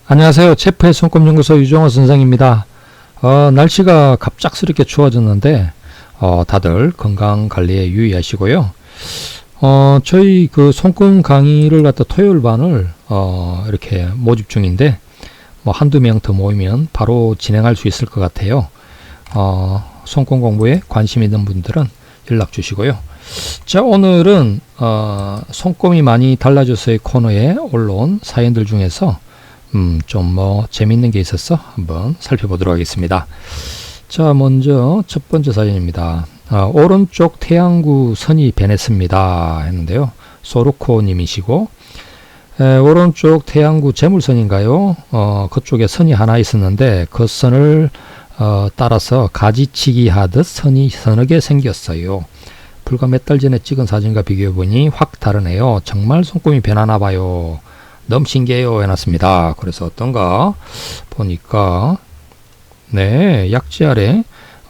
안녕하세요. 체프의 손꼽연구소 유정호 선생입니다. 날씨가 갑작스럽게 추워졌는데 다들 건강 관리에 유의하시고요. 저희 그 손금 강의를 갖다 토요일 반을 이렇게 모집 중인데 뭐 한두 명 더 모이면 바로 진행할 수 있을 것 같아요. 손금 공부에 관심 있는 분들은 연락 주시고요. 자, 오늘은 손금이 많이 달라져서의 코너에 올라온 사연들 중에서 좀 뭐 재밌는 게 있어서 한번 살펴보도록 하겠습니다. 자, 먼저 첫 번째 사연입니다. 오른쪽 태양구 선이 변했습니다 했는데요. 소르코 님이시고, 오른쪽 태양구 재물선인가요? 그쪽에 선이 하나 있었는데 그 선을 따라서 가지치기 하듯 선이 서너 개 생겼어요. 불과 몇 달 전에 찍은 사진과 비교해보니 확 다르네요. 정말 손금이 변하나 봐요. 너무 신기해요 해놨습니다. 그래서 어떤가 보니까 네, 약지 아래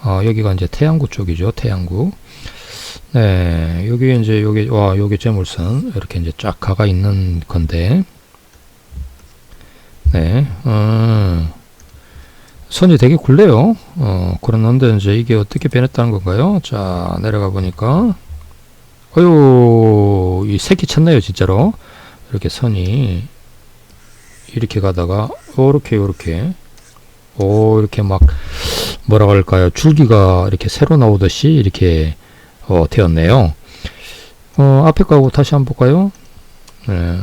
여기가 이제 태양구 쪽이죠. 태양구. 네, 여기 이제 여기 재물선 이렇게 이제 쫙 가가 있는 건데, 네, 선이 되게 굵네요. 그런데 이제 이게 어떻게 변했다는 건가요? 자, 내려가 보니까 이 새끼 쳤네요, 진짜로. 이렇게 선이 이렇게 가다가 이렇게 막 뭐라고 할까요? 줄기가 이렇게 새로 나오듯이 이렇게 되었네요. 앞에 거하고 다시 한번 볼까요? 네.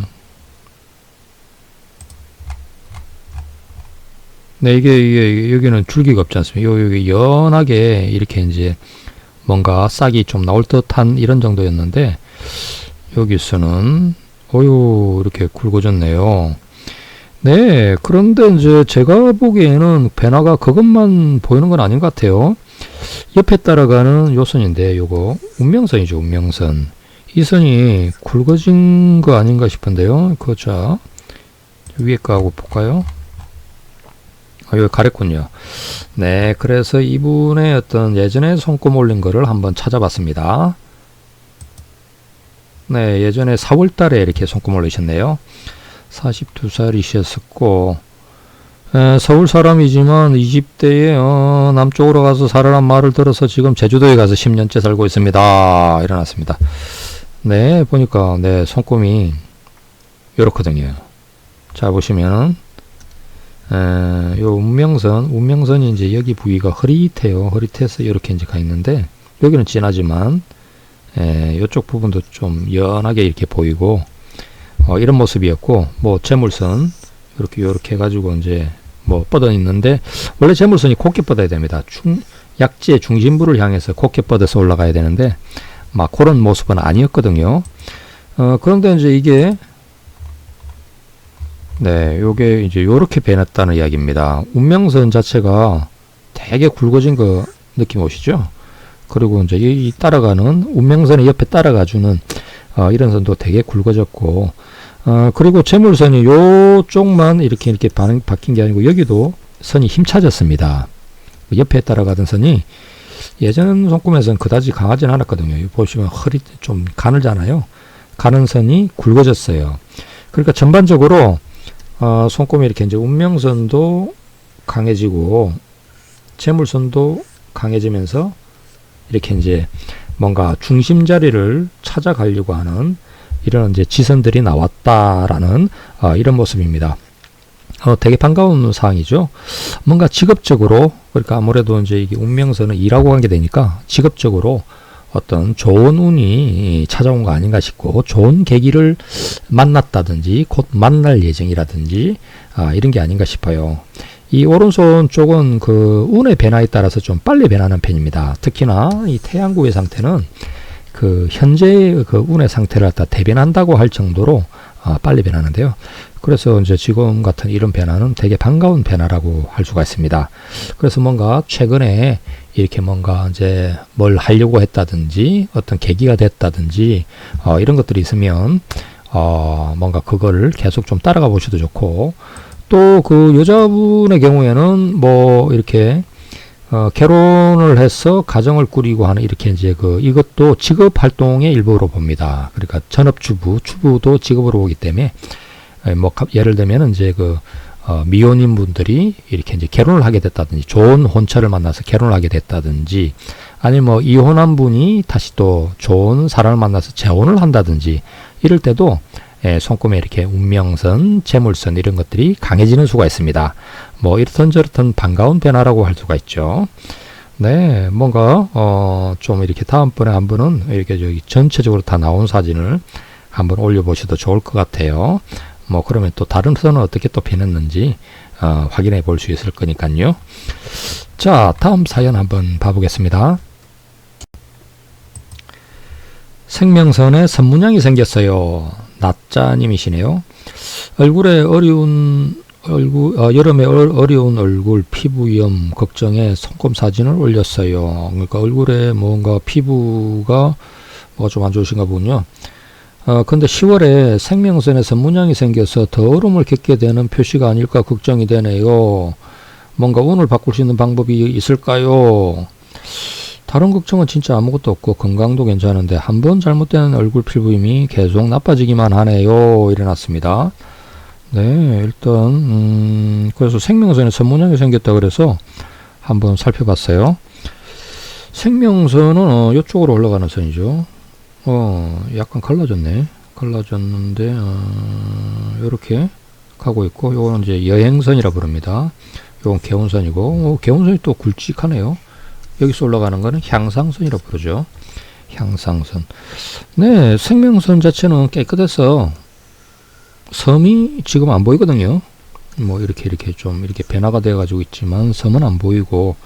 네, 이게 여기는 줄기가 없지 않습니까? 여기 연하게 이렇게 이제 뭔가 싹이 좀 나올 듯한 이런 정도였는데, 여기서는 이렇게 굵어졌네요. 네, 그런데 이제 제가 보기에는 변화가 그것만 보이는 건 아닌 것 같아요. 옆에 따라가는 요 선인데, 요거 운명선이죠, 운명선. 이 선이 굵어진 거 아닌가 싶은데요. 자, 위에 거하고 볼까요? 여기 가랬군요. 네, 그래서 이분의 어떤 예전에 손금 올린 거를 한번 찾아봤습니다. 네, 예전에 4월 달에 이렇게 손금 올리셨네요. 42살이셨었고, 서울 사람이지만 20대에 남쪽으로 가서 살아란 말을 들어서 지금 제주도에 가서 10년째 살고 있습니다. 일어났습니다. 네, 보니까 네, 손금이 요렇거든요. 자, 보시면 요 운명선이 이제 여기 부위가 흐릿해요. 흐릿해서 이렇게 이제 가 있는데, 여기는 진하지만 이쪽 부분도 좀 연하게 이렇게 보이고, 이런 모습이었고, 뭐 재물선 이렇게 해가지고 이제 뭐 뻗어 있는데, 원래 재물선이 곱게 뻗어야 됩니다. 약지의 중심부를 향해서 곱게 뻗어서 올라가야 되는데 막 그런 모습은 아니었거든요. 그런데 이제 이게 네, 요게 이제 요렇게 변했다는 이야기입니다. 운명선 자체가 되게 굵어진 거 느낌 오시죠? 그리고 이제 이 따라가는 운명선의 옆에 따라가주는 이런 선도 되게 굵어졌고, 그리고 재물선이 요쪽만 이렇게 바뀐 게 아니고 여기도 선이 힘차졌습니다. 옆에 따라가던 선이 예전 손금에서는 그다지 강하진 않았거든요. 여기 보시면 좀 가늘잖아요. 가는 선이 굵어졌어요. 그러니까 전반적으로 손금이 이렇게 이제 운명선도 강해지고 재물선도 강해지면서 이렇게 이제 뭔가 중심 자리를 찾아가려고 하는 이런 이제 지선들이 나왔다라는 이런 모습입니다. 되게 반가운 사항이죠. 뭔가 직업적으로, 그러니까 아무래도 이제 이게 운명선은 일하고 관계 되니까 직업적으로 어떤 좋은 운이 찾아온 거 아닌가 싶고, 좋은 계기를 만났다든지 곧 만날 예정이라든지 이런 게 아닌가 싶어요. 이 오른손 쪽은 그 운의 변화에 따라서 좀 빨리 변하는 편입니다. 특히나 이 태양구의 상태는 그 현재의 그 운의 상태를 갖다 대변한다고 할 정도로 빨리 변하는데요. 그래서 이제 지금 같은 이런 변화는 되게 반가운 변화라고 할 수가 있습니다. 그래서 뭔가 최근에 이렇게 뭔가 이제 뭘 하려고 했다든지 어떤 계기가 됐다든지 이런 것들이 있으면 뭔가 그거를 계속 좀 따라가 보셔도 좋고, 또 그 여자분의 경우에는 뭐 이렇게 결혼을 해서 가정을 꾸리고 하는 이렇게 이제 이것도 직업 활동의 일부로 봅니다. 그러니까 전업주부도 직업으로 보기 때문에 뭐 예를 들면 이제 미혼인 분들이 이렇게 이제 결혼을 하게 됐다든지, 좋은 혼처를 만나서 결혼을 하게 됐다든지, 아니면 뭐 이혼한 분이 다시 또 좋은 사람을 만나서 재혼을 한다든지, 이럴 때도 손금에 이렇게 운명선, 재물선 이런 것들이 강해지는 수가 있습니다. 뭐 이렇든 저렇든 반가운 변화라고 할 수가 있죠. 네, 뭔가 좀 이렇게 다음번에 한번은 이렇게 저기 전체적으로 다 나온 사진을 한번 올려보셔도 좋을 것 같아요. 뭐 그러면 또 다른 선은 어떻게 또 변했는지 확인해 볼 수 있을 거니까요. 자, 다음 사연 한번 봐보겠습니다. 생명선에 선문양이 생겼어요. 나짜님이시네요. 얼굴에 여름에 어려운 얼굴 피부염 걱정에 손금 사진을 올렸어요. 그러니까 얼굴에 뭔가 피부가 뭐가 좀 안 좋으신가 보군요. 근데 10월에 생명선에 선문양이 생겨서 더 어려움을 겪게 되는 표시가 아닐까 걱정이 되네요. 뭔가 운을 바꿀 수 있는 방법이 있을까요? 다른 걱정은 진짜 아무것도 없고 건강도 괜찮은데 한번 잘못된 얼굴 피부임이 계속 나빠지기만 하네요. 일어났습니다. 네, 일단 그래서 생명선에 선문양이 생겼다 그래서 한번 살펴봤어요. 생명선은 이쪽으로 올라가는 선이죠. 약간 갈라졌네. 갈라졌는데 이렇게 가고 있고, 요거는 이제 여행선이라 부릅니다. 요건 개운선이고, 개운선이 또 굵직하네요. 여기서 올라가는 거는 향상선이라 부르죠. 향상선. 네, 생명선 자체는 깨끗해서 섬이 지금 안 보이거든요. 뭐 이렇게 좀 이렇게 변화가 되어 가지고 있지만 섬은 안 보이고,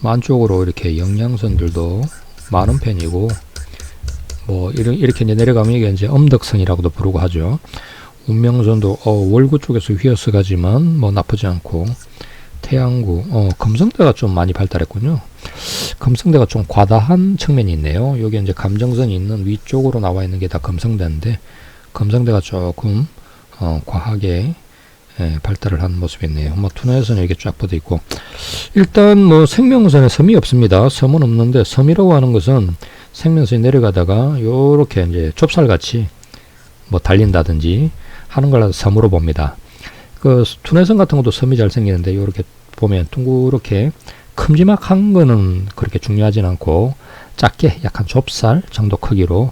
안쪽으로 이렇게 영양선들도 많은 편이고, 뭐 이렇게 이제 내려가면 이게 이제 엄덕선이라고도 부르고 하죠. 운명선도 월구 쪽에서 휘어서 가지만 뭐 나쁘지 않고, 태양구, 금성대가 좀 많이 발달했군요. 금성대가 좀 과다한 측면이 있네요. 여기 이제 감정선이 있는 위쪽으로 나와 있는 게 다 금성대인데, 금성대가 조금 과하게 발달을 한 모습이 있네요. 뭐 투나에서는 이렇게 쫙 뻗어 있고, 일단 뭐 생명선에 섬이 없습니다. 섬은 없는데, 섬이라고 하는 것은 생명선이 내려가다가 요렇게 이제 좁쌀같이 뭐 달린다든지 하는 걸 섬으로 봅니다. 그 투내선 같은 것도 섬이 잘 생기는데, 요렇게 보면 둥그렇게 큼지막한 거는 그렇게 중요하진 않고, 작게 약간 좁쌀 정도 크기로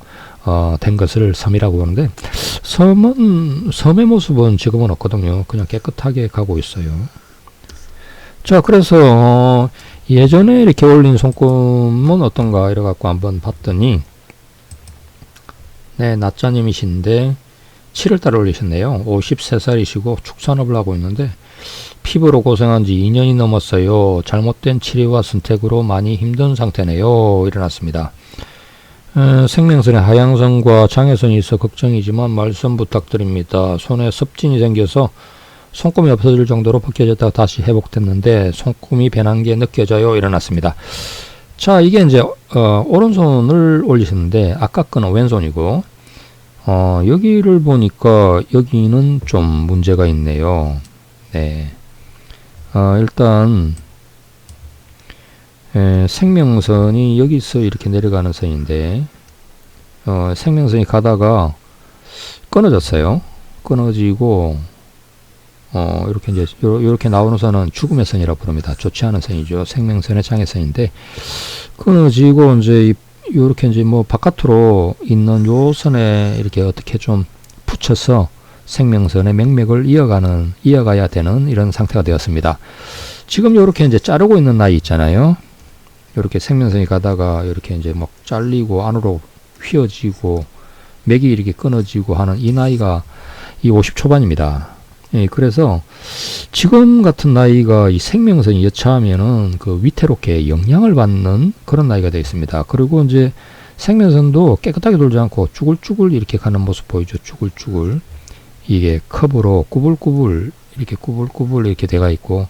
된 것을 섬이라고 보는데, 섬의 모습은 지금은 없거든요. 그냥 깨끗하게 가고 있어요. 자, 그래서 예전에 이렇게 올린 손금은 어떤가 이래 갖고 한번 봤더니, 네, 나짜님이신데 7월달에 올리셨네요. 53살이시고 축산업을 하고 있는데, 피부로 고생한 지 2년이 넘었어요. 잘못된 치료와 선택으로 많이 힘든 상태네요. 일어났습니다. 생명선에 하향선과 장애선이 있어 걱정이지만 말씀 부탁드립니다. 손에 습진이 생겨서 손금이 없어질 정도로 벗겨졌다가 다시 회복됐는데 손금이 변한 게 느껴져요. 일어났습니다. 자, 이게 이제 오른손을 올리셨는데, 아까 거는 왼손이고, 여기를 보니까 여기는 좀 문제가 있네요. 네. 일단 생명선이 여기서 이렇게 내려가는 선인데, 생명선이 가다가 끊어졌어요. 끊어지고, 이렇게 이제 요렇게 나오는 선은 죽음의 선이라고 부릅니다. 좋지 않은 선이죠. 생명선의 장애선인데, 끊어지고 이제 요렇게 이제 뭐 바깥으로 있는 요 선에 이렇게 어떻게 좀 붙여서 생명선의 맥맥을 이어가야 되는 이런 상태가 되었습니다. 지금 요렇게 이제 자르고 있는 나이 있잖아요. 요렇게 생명선이 가다가 이렇게 이제 막 잘리고 안으로 휘어지고 맥이 이렇게 끊어지고 하는 이 나이가 이 50 초반입니다. 예, 그래서 지금 같은 나이가 이 생명선이 여차하면은 그 위태롭게 영향을 받는 그런 나이가 되어 있습니다. 그리고 이제 생명선도 깨끗하게 돌지 않고 쭈글쭈글 이렇게 가는 모습 보이죠. 쭈글쭈글. 이게 컵으로 꾸불꾸불 이렇게 돼가 있고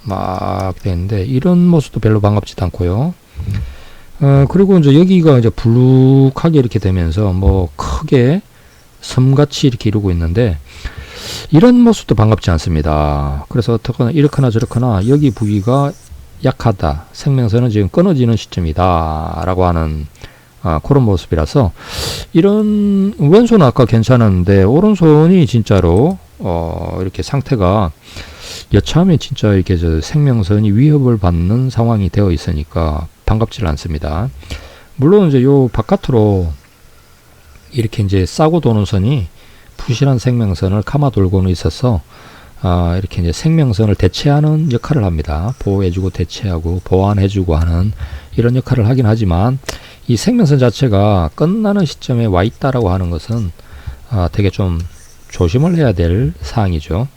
막 되는데, 이런 모습도 별로 반갑지도 않고요. 그리고 이제 여기가 이제 불룩하게 이렇게 되면서 뭐 크게 섬같이 이렇게 이루고 있는데, 이런 모습도 반갑지 않습니다. 그래서 어떻거나 이렇거나 저렇거나 여기 부위가 약하다, 생명선은 지금 끊어지는 시점이다 라고 하는 그런 모습이라서, 이런 왼손은 아까 괜찮았는데 오른손이 진짜로 이렇게 상태가 여차하면 진짜 이렇게 저 생명선이 위협을 받는 상황이 되어 있으니까 반갑지는 않습니다. 물론 이제 요 바깥으로 이렇게 이제 싸고 도는 선이 부실한 생명선을 감아 돌고는 있어서 이렇게 이제 생명선을 대체하는 역할을 합니다. 보호해주고 대체하고 보완해주고 하는 이런 역할을 하긴 하지만 이 생명선 자체가 끝나는 시점에 와 있다라고 하는 것은 되게 좀 조심을 해야 될 사항이죠.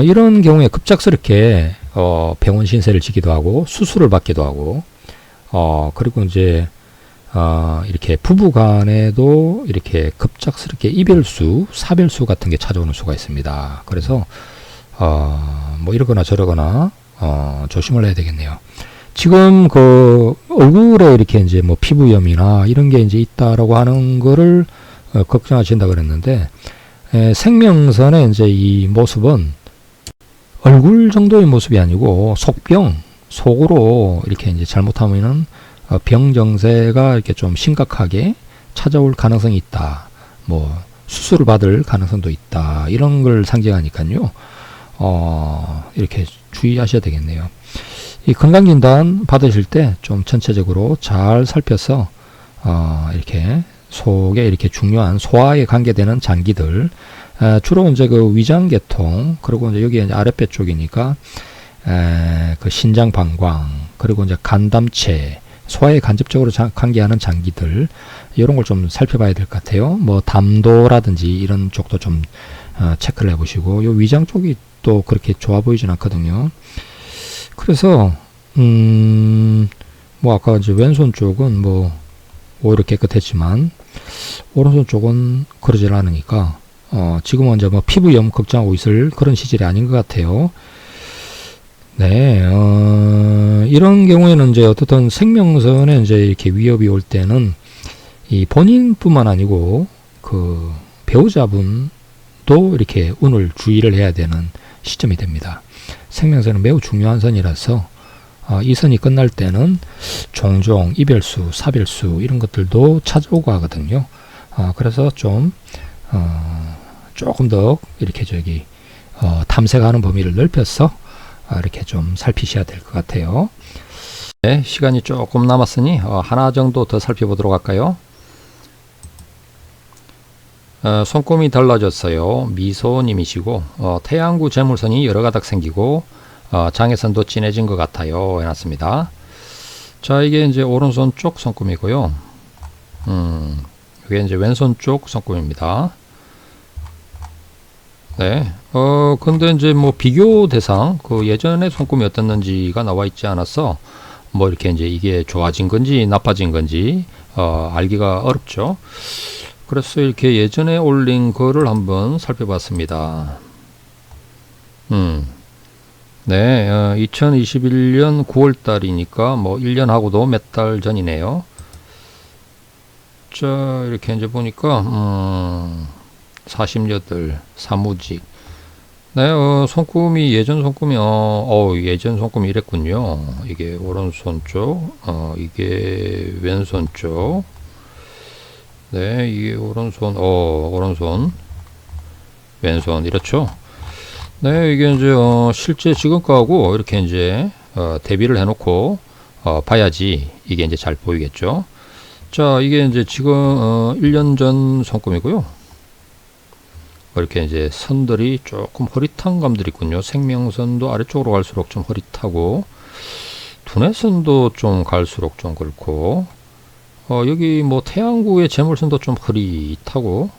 이런 경우에 급작스럽게 병원 신세를 지기도 하고 수술을 받기도 하고 그리고 이제 이렇게 부부 간에도 이렇게 급작스럽게 이별수, 사별수 같은 게 찾아오는 수가 있습니다. 그래서 뭐 이러거나 저러거나 조심을 해야 되겠네요. 지금 그 얼굴에 이렇게 이제 뭐 피부염이나 이런 게 이제 있다라고 하는 거를 걱정하신다 그랬는데 생명선의 이제 이 모습은 얼굴 정도의 모습이 아니고 속병, 속으로 이렇게 이제 잘못하면은 병 정세가 이렇게 좀 심각하게 찾아올 가능성이 있다. 뭐 수술을 받을 가능성도 있다. 이런 걸 상징하니까요. 이렇게 주의하셔야 되겠네요. 이 건강진단 받으실 때 좀 전체적으로 잘 살펴서 이렇게 속에 이렇게 중요한 소화에 관계되는 장기들 주로 이제 그 위장계통 그리고 이제 여기 이제 아랫배 쪽이니까 그 신장 방광 그리고 이제 간담체 소화에 간접적으로 관계하는 장기들 이런 걸 좀 살펴봐야 될 것 같아요. 뭐 담도라든지 이런 쪽도 좀 체크를 해보시고 요 위장 쪽이 또 그렇게 좋아 보이진 않거든요. 그래서 뭐 아까 이제 왼손 쪽은 뭐 오히려 깨끗했지만 오른손 쪽은 그러질 않으니까 지금은 이제 뭐 피부염 걱정하고 있을 그런 시절이 아닌 것 같아요. 네, 이런 경우에는 이제 어떻든 생명선에 이제 이렇게 위협이 올 때는 이 본인뿐만 아니고 그 배우자분도 이렇게 운을 주의를 해야 되는 시점이 됩니다. 생명선은 매우 중요한 선이라서 이 선이 끝날 때는 종종 이별수, 사별수 이런 것들도 찾아오고 하거든요. 그래서 좀 조금 더 이렇게 탐색하는 범위를 넓혀서 이렇게 좀 살피셔야 될 것 같아요. 네, 시간이 조금 남았으니 하나 정도 더 살펴보도록 할까요? 손금이 달라졌어요. 미소님이시고 태양구 재물선이 여러 가닥 생기고 장애선도 진해진 것 같아요. 해놨습니다. 자, 이게 이제 오른손 쪽 손금이고요. 이게 이제 왼손 쪽 손금입니다. 네. 근데 이제 뭐 비교 대상, 그 예전에 손금이 어땠는지가 나와 있지 않아서 뭐 이렇게 이제 이게 좋아진 건지 나빠진 건지 알기가 어렵죠. 그래서 이렇게 예전에 올린 거를 한번 살펴봤습니다. 네, 2021년 9월 달이니까 뭐 1년하고도 몇 달 전이네요. 자, 이렇게 이제 보니까 48 사무직. 네, 손금이 예전 손금이 예전 손금이 이랬군요. 이게 오른손 쪽, 이게 왼손 쪽. 네, 이게 오른손, 오른손, 왼손 이렇죠. 네, 이게 이제 실제 지금 거하고 이렇게 이제 대비를 해놓고 봐야지 이게 이제 잘 보이겠죠. 자, 이게 이제 지금 1년 전 손금이고요. 이렇게 이제 선들이 조금 흐릿한 감들이 있군요. 생명선도 아래쪽으로 갈수록 좀 흐릿하고 두뇌선도 좀 갈수록 좀 그렇고 여기 뭐 태양구의 재물선도 좀 흐릿하고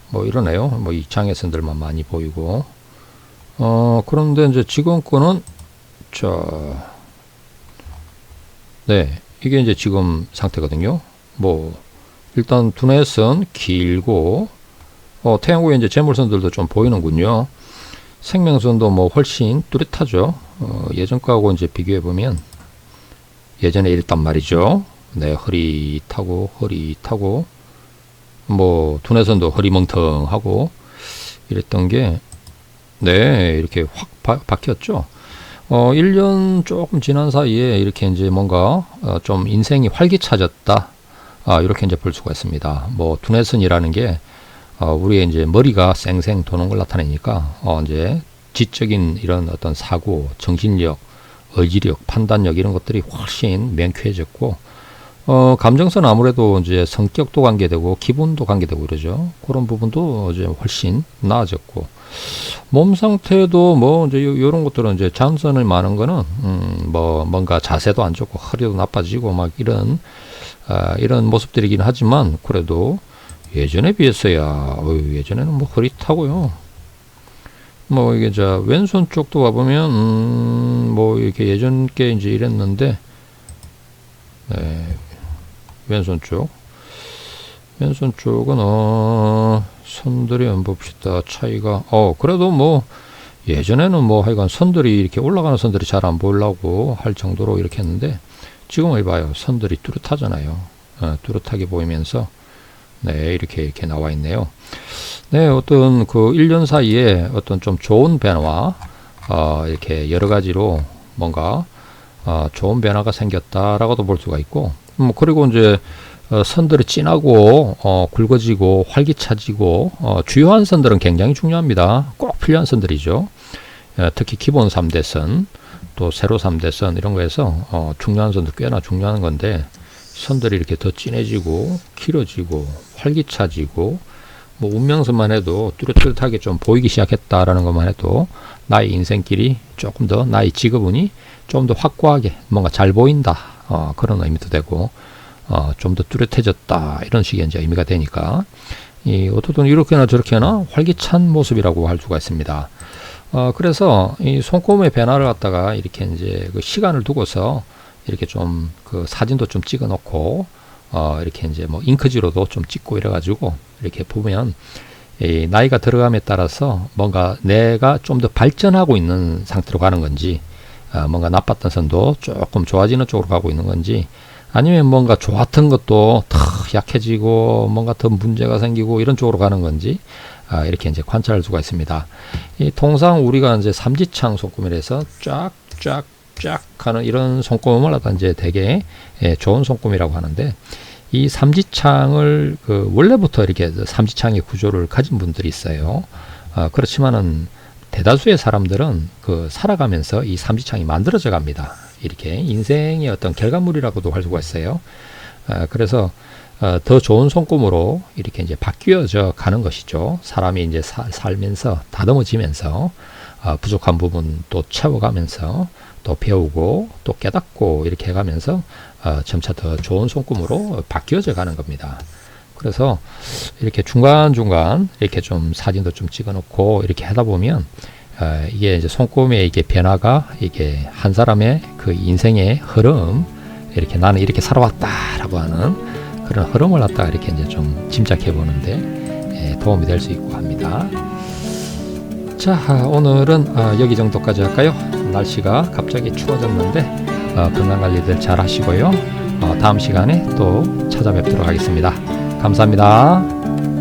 뭐 이러네요. 뭐 이 장애선들만 많이 보이고 그런데 이제 지금 거는 네, 이게 이제 지금 상태거든요. 뭐 일단 두뇌선 길고 태양구에 이제 재물선들도 좀 보이는군요. 생명선도 뭐 훨씬 뚜렷하죠. 예전 거하고 이제 비교해 보면 예전에 이랬단 말이죠. 네, 흐릿하고 뭐 두뇌선도 흐리멍텅하고 이랬던 게 네, 이렇게 확 바뀌었죠. 1년 조금 지난 사이에 이렇게 이제 뭔가 좀 인생이 활기차졌다. 이렇게 이제 볼 수가 있습니다. 뭐 두뇌선이라는 게 우리의 이제 머리가 쌩쌩 도는 걸 나타내니까 이제 지적인 이런 어떤 사고, 정신력, 의지력, 판단력 이런 것들이 훨씬 명쾌해졌고, 감정선 아무래도 이제 성격도 관계되고 기분도 관계되고 그러죠. 그런 부분도 이제 훨씬 나아졌고, 몸 상태도 뭐 이제 요런 것들은 이제 잔선을 많은 거는 뭐 뭔가 자세도 안 좋고 허리도 나빠지고 막 이런 모습들이긴 하지만, 그래도 예전에 비해서야 예전에는 뭐 흐릿하고요. 뭐 이게 저 왼손 쪽도 와보면 뭐 이렇게 예전 게 이제 이랬는데, 네, 왼손 쪽은 선들이 한번 봅시다. 차이가 그래도 뭐 예전에는 뭐 하여간 선들이 이렇게 올라가는 선들이 잘 안 보이려고 할 정도로 이렇게 했는데, 지금은 봐요, 선들이 뚜렷하잖아요. 뚜렷하게 보이면서 네, 이렇게 나와 있네요. 네, 어떤 그 1년 사이에 어떤 좀 좋은 변화, 이렇게 여러 가지로 뭔가 좋은 변화가 생겼다라고도 볼 수가 있고, 그리고 이제 선들이 진하고 굵어지고 활기차지고, 주요한 선들은 굉장히 중요합니다. 꼭 필요한 선들이죠. 특히 기본 3대선, 또 세로 3대선 이런 거에서 중요한 선도 꽤나 중요한 건데, 선들이 이렇게 더 진해지고 길어지고 활기차지고, 뭐 운명선만 해도 뚜렷뚜렷하게 좀 보이기 시작했다라는 것만 해도 나의 인생길이 조금 더, 나의 직업운이 좀 더 확고하게 뭔가 잘 보인다, 그런 의미도 되고, 좀 더 뚜렷해졌다 이런 식의 이제 의미가 되니까, 어떻든 이렇게나 저렇게나 활기찬 모습이라고 할 수가 있습니다. 그래서 이 손꼽음의 변화를 갖다가 이렇게 이제 그 시간을 두고서 이렇게 좀 그 사진도 좀 찍어 놓고, 이렇게 이제 뭐 잉크지로도 좀 찍고 이래가지고 이렇게 보면, 이 나이가 들어감에 따라서 뭔가 내가 좀 더 발전하고 있는 상태로 가는 건지, 뭔가 나빴던 선도 조금 좋아지는 쪽으로 가고 있는 건지, 아니면 뭔가 좋았던 것도 더 약해지고 뭔가 더 문제가 생기고 이런 쪽으로 가는 건지, 이렇게 이제 관찰할 수가 있습니다. 통상 우리가 이제 삼지창 손금이라서 쫙 하는 이런 손금을 갖다 이제 되게 좋은 손금이라고 하는데, 이 삼지창을 원래부터 이렇게 삼지창의 구조를 가진 분들이 있어요. 그렇지만은 대다수의 사람들은 살아가면서 이 삼지창이 만들어져 갑니다. 이렇게 인생의 어떤 결과물이라고도 할 수가 있어요. 그래서 더 좋은 손금으로 이렇게 이제 바뀌어져 가는 것이죠. 사람이 이제 살면서 다듬어지면서 부족한 부분 또 채워가면서 또 배우고 또 깨닫고 이렇게 해가면서 점차 더 좋은 손금으로 바뀌어져 가는 겁니다. 그래서 이렇게 중간중간 이렇게 좀 사진도 좀 찍어 놓고 이렇게 하다 보면, 이게 이제 손금의 이게 변화가, 이게 한 사람의 그 인생의 흐름, 이렇게 나는 이렇게 살아왔다라고 하는 그런 흐름을 갖다가 이렇게 이제 좀 짐작해 보는데 도움이 될 수 있고 합니다. 자, 오늘은 여기 정도까지 할까요? 날씨가 갑자기 추워졌는데 건강관리들 잘 하시고요. 다음 시간에 또 찾아뵙도록 하겠습니다. 감사합니다.